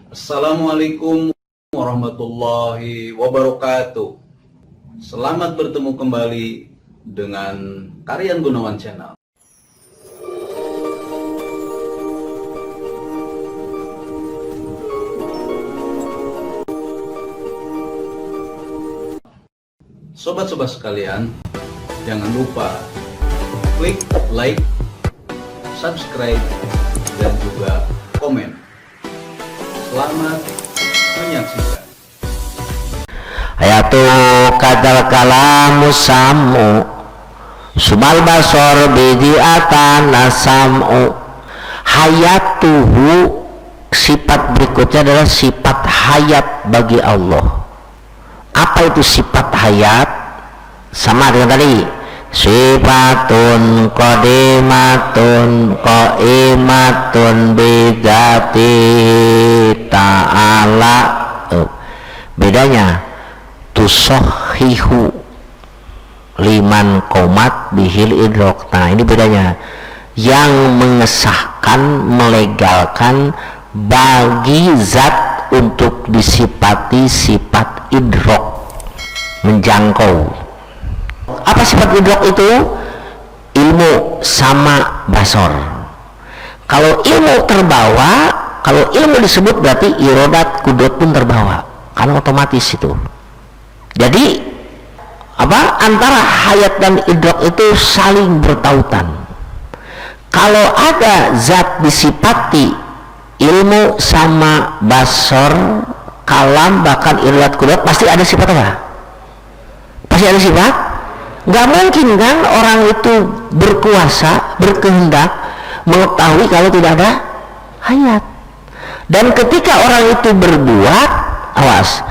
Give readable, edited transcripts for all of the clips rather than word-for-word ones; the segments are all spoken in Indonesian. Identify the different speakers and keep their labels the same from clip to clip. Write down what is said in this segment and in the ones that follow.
Speaker 1: Assalamualaikum warahmatullahi wabarakatuh. Selamat bertemu kembali dengan Karyan Gunawan Channel. Sobat-sobat sekalian, jangan lupa klik like, subscribe, dan juga komen. Selamat menyaksikan.
Speaker 2: Hayatu kadal kalamu samu sumal basor bidiatan nasamu. Hayatuhu, sifat berikutnya adalah sifat hayat bagi Allah. Apa itu sifat hayat? Sama dengan tadi, sifatun qadimatun qaimatun bidati ta'ala. Bedanya tusohihu liman komat bihil idrok. Nah, ini bedanya. Yang mengesahkan, melegalkan bagi zat untuk disifati sifat idrok, menjangkau. Apa sifat idrok itu? Ilmu sama basor. Kalau ilmu terbawa, kalau ilmu disebut berarti irodat kudrat pun terbawa, karena otomatis itu. Jadi apa, antara hayat dan idrok itu saling bertautan. Kalau ada zat disifati ilmu sama basor, kalam, bahkan irodat kudrat, pasti ada sifat apa? Pasti ada sifat. Nggak mungkin kan orang itu berkuasa, berkehendak, mengetahui kalau tidak ada hayat. Dan ketika orang itu berbuat, awas,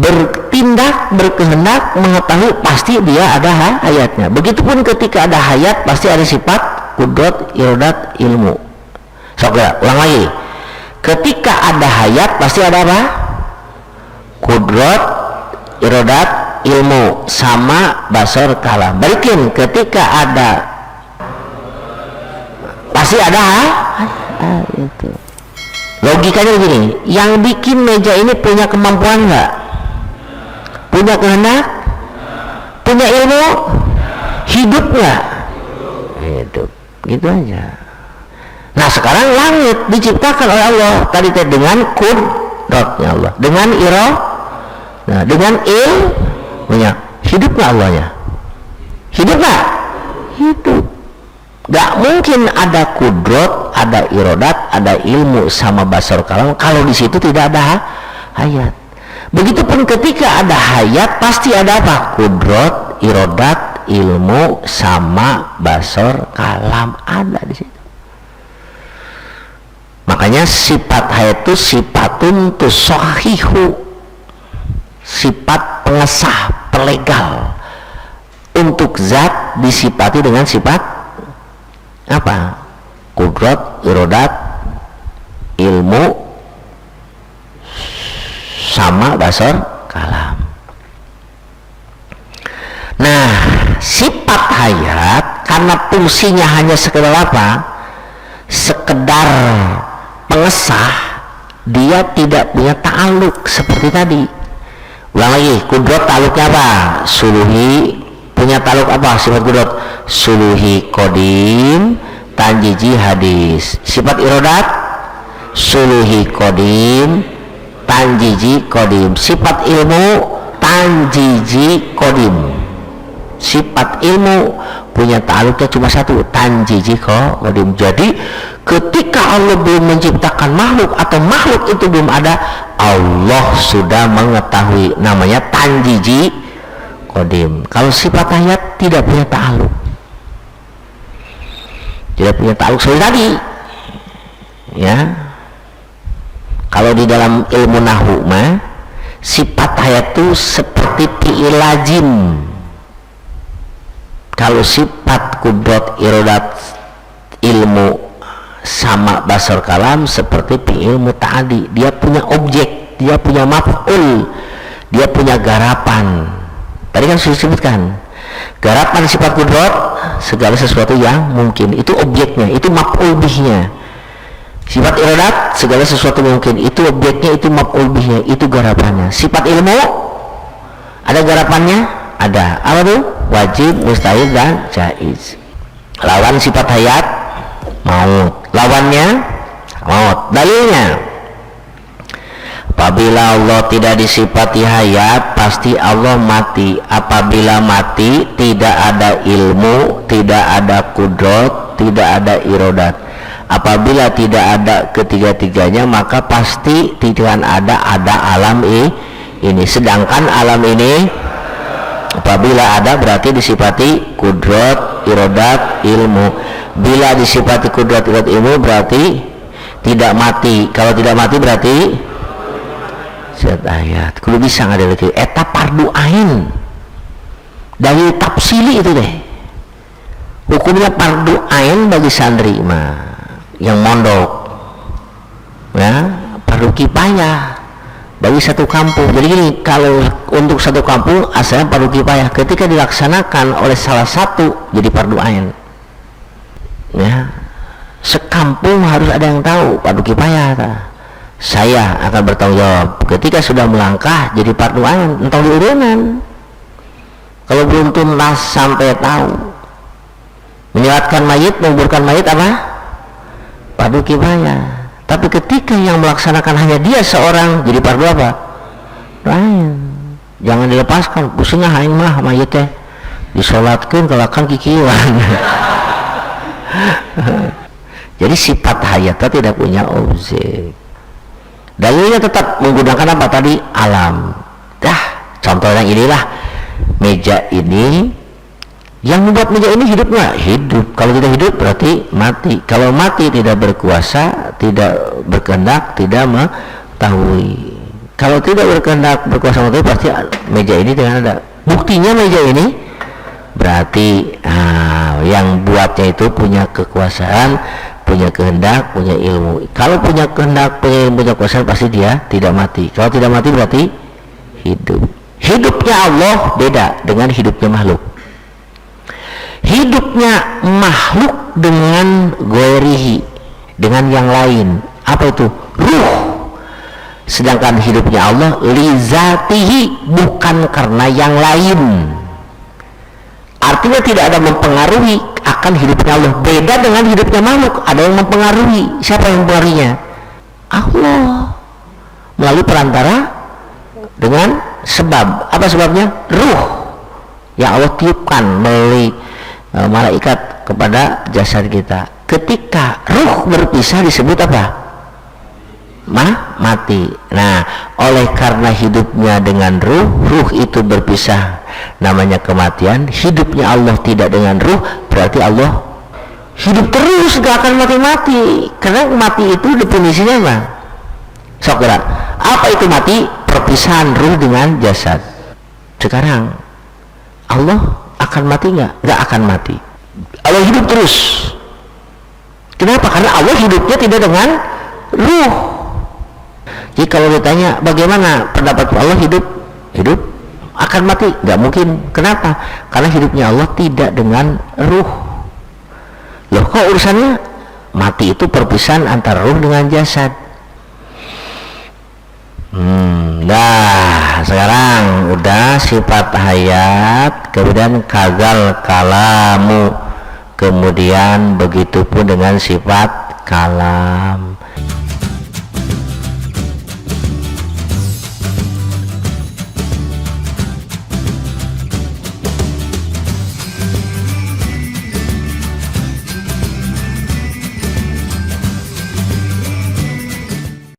Speaker 2: bertindak, berkehendak, mengetahui, pasti dia ada hayatnya. Begitupun ketika ada hayat, pasti ada sifat kudrat, irodat, ilmu. Soalnya, ulang lagi. Ketika ada hayat, pasti ada apa? Kudrat, irodat, ilmu, sama basor, kalam. Balikin, ketika ada, pasti ada itu. Logikanya begini, yang bikin meja ini punya kemampuan nggak? Punya kehendak? Punya ilmu? Hidup nggak? Hidup, gitu aja. Nah, sekarang langit diciptakan oleh Allah tadi dengan kudratnya Allah, dengan nah, dengan ilmunya. Hidup nggak Allahnya? Hidup nggak? Hidup. Nggak mungkin ada kudrat, ada irodat, ada ilmu sama basar kalam kalau di situ tidak ada hayat. Begitupun ketika ada hayat, pasti ada apa? Kudrat, irodat, ilmu sama basar kalam ada di situ. Makanya sifat hayat itu sifatun tusohihu, sifat pengesah, pelegal untuk zat disifati dengan sifat apa? Kudrat, irodat, ilmu sama basar kalam. Nah, sifat hayat karena fungsinya hanya sekedar apa? Sekedar pengesah, dia tidak punya ta'aluk seperti tadi. Ulang lagi, kudrat ta'aluknya apa? Suluhi. Punya ta'aluk apa sifat kudrat? Suluhi kodim, tanjiji hadis. Sifat irodat? Suluhi kodim, tanjiji kodim. Sifat ilmu? Tanjiji kodim. Sifat ilmu punya ta'aluknya cuma satu, tanjiji kodim. Jadi ketika Allah belum menciptakan makhluk atau makhluk itu belum ada, Allah sudah mengetahui, namanya tanjiji kodim. Kalau sifat hayat tidak punya ta'aluk, tidak punya ta'aluk seperti tadi ya. Kalau di dalam ilmu nahwu mah sifat hayat itu seperti fi'il lazim. Kalau sifat kudrat, irodat, ilmu sama basar kalam seperti fi'il muta'addi, dia punya objek, dia punya maf'ul, dia punya garapan. Tadi kan sudah disebutkan garapan sifat kudrat, segala sesuatu yang mungkin, itu objeknya, itu maf'ul bihnya. Sifat iradat, segala sesuatu mungkin, itu objeknya, itu maf'ul bihnya, itu garapannya. Sifat ilmu, ada garapannya? Ada. Apa tuh? Wajib, mustahil, dan jaiz. Lawan sifat hayat, maut. Lawannya, maut. Dalilnya, apabila Allah tidak disifati hayat, pasti Allah mati. Apabila mati, tidak ada ilmu, tidak ada kudrat, tidak ada iradat. Apabila tidak ada ketiga-tiganya, maka pasti tidak ada alam ini. Sedangkan alam ini apabila ada berarti disifati kudrat, iradat, ilmu. Bila disifati kudrat, iradat, ilmu berarti tidak mati. Kalau tidak mati berarti sifat ayat. Kalau bisa nggak ada eta fardu ain. Dari tafsili itu deh. Hukumnya fardu ain bagi santri mah yang mondok, ya, fardu kifayah bagi satu kampung. Jadi gini, kalau untuk satu kampung asalnya fardu kifayah, ketika dilaksanakan oleh salah satu jadi fardu ain, ya, sekampung harus ada yang tahu fardu kifayah. Saya akan bertanggung jawab. Ketika sudah melangkah jadi fardu ain, entah diurunan. Kalau belum tuntas sampai tahu, menyolatkan mayit, menguburkan mayit apa? Fardu kifayah. Tapi ketika yang melaksanakan hanya dia seorang, jadi fardu apa? Lain. Jangan dilepaskan. Pusingnya aing mah mayitnya disolatkeun kalakan kikieuan. Jadi sifat hayatnya tidak punya objek. Dalilnya tetap menggunakan apa tadi? Alam. Contohnya inilah meja ini. Yang membuat meja ini hidup nggak? Hidup. Kalau tidak hidup berarti mati. Kalau mati tidak berkuasa, tidak berkehendak, tidak mengetahui. Kalau tidak berkehendak, berkuasa mengetahui, pasti meja ini tidak ada. Buktinya meja ini berarti yang buatnya itu punya kekuasaan, punya kehendak, punya ilmu. Kalau punya kehendak, punya ilmu, punya kekuasaan, pasti dia tidak mati. Kalau tidak mati berarti hidup. Hidupnya Allah beda dengan hidupnya makhluk. Hidupnya makhluk dengan goerihi, dengan yang lain. Apa itu? Ruh. Sedangkan hidupnya Allah lizatihi, bukan karena yang lain. Artinya tidak ada mempengaruhi akan hidupnya Allah. Beda dengan hidupnya makhluk, ada yang mempengaruhi. Siapa yang mempengaruhinya? Allah, melalui perantara dengan sebab. Apa sebabnya? Ruh yang Allah tiupkan melalui malaikat kepada jasad kita. Ketika ruh berpisah disebut apa? Mati. Nah, oleh karena hidupnya dengan ruh itu berpisah, namanya kematian. Hidupnya Allah tidak dengan ruh, berarti Allah hidup terus, gak akan mati-mati. Karena mati itu definisinya apa? Sok gerak. Apa itu mati? Perpisahan ruh dengan jasad. Sekarang Allah akan mati nggak? Nggak akan mati. Allah hidup terus. Kenapa? Karena Allah hidupnya tidak dengan ruh. Jadi kalau ditanya bagaimana pendapat Allah hidup akan mati? Nggak mungkin. Kenapa? Karena hidupnya Allah tidak dengan ruh. Loh, kok urusannya mati itu perpisahan antara ruh dengan jasad? Nah, sekarang udah sifat hayat, kemudian kagal kalamu, kemudian begitu pun dengan sifat kalam.